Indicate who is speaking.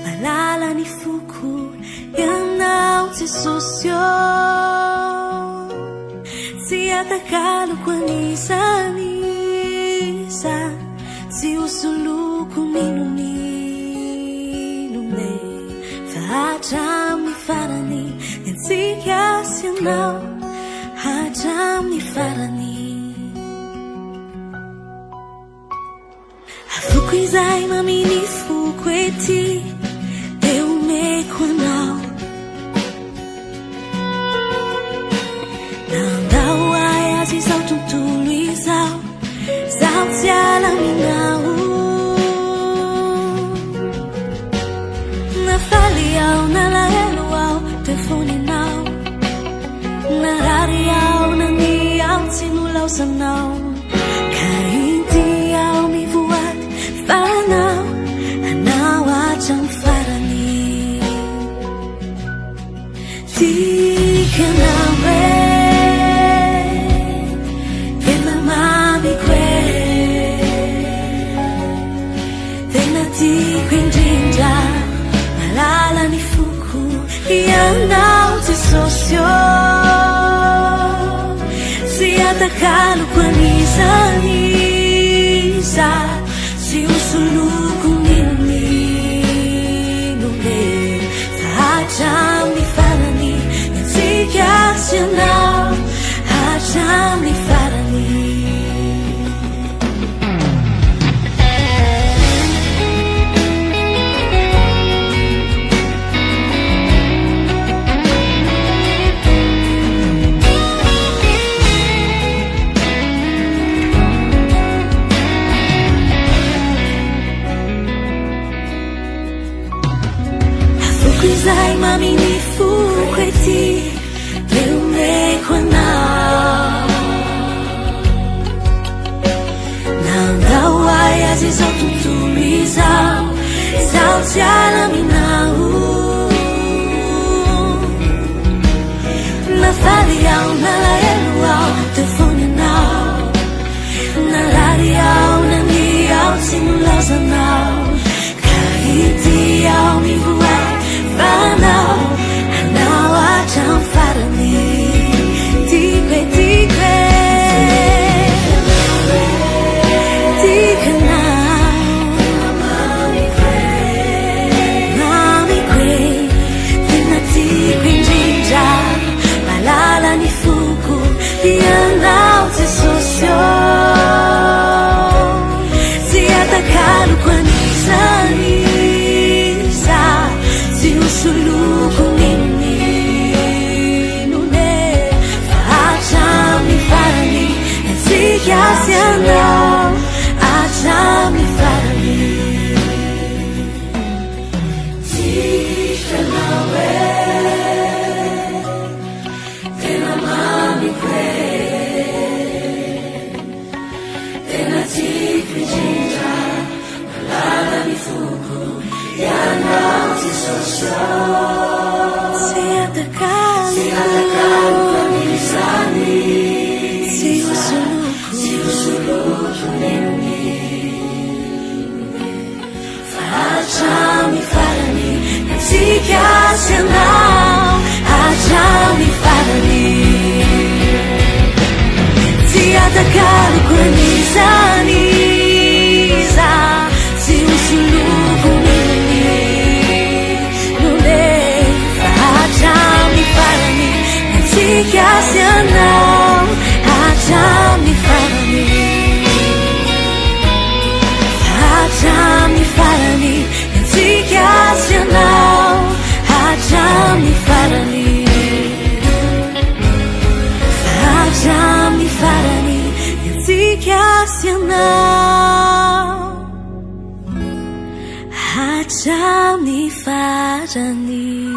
Speaker 1: malala ni fuku yanao tisosyo siata Kalo kwanisa si usuluku ninunine HATRAMIN'NY FARANY yansikas yanao HATRAMIN'NY FARANY Fukui zai mamini fukweti eu mekwano Nandau ai azi sao tuntului sao sao tiala minau Na fali au na laelo au telefoni nau Na rari au na ni au sinulau sanau Kainti au mi buat Faranau Anau ajang farani Di ka nawe Kena mami kwe Tena di kwen jinja Malala ni fuku Yanau tisosyo Siata Kalo kwanisa Si usuluku ninunine HATRAMIN'NY FARANY yansikas yanao HATRAMIN'NY FARANY Zai mamini fukweti eu mekwano Nandau ai azi sao tuntului sao sao tiala minau Na fali au na laelo au telefoni nau Na rari au na ni au sinulau sanau Kaiti au mi buat Faranau, anau ajang farani Tikwe, tikwe Tika nau Mami kwe Tina tikwe jinja Malala ni fuku Yanau tisosyo Siata Kalo kwanisani Usuluku ninunine HATRAMIN'NY FARANY yansikas yanao HATRAMIN'NY FARANY Tika nawe Tena mami kwe Tena tikwe jinja Malala ni fuku Yanau tisosyo Siata Kalo kwanizani Si usuluku ninunine HATRAMIN'NY FARANY yansikas yanao HATRAMIN'NY FARANY Siata Kalo kwanizani Si usuluku yansikas yanao HATRAMIN'NY FARANY HATRAMIN'NY FARANY yansikas yanao HATRAMIN'NY FARANY HATRAMIN'NY FARANY yansikas yanao HATRAMIN'NY FARANY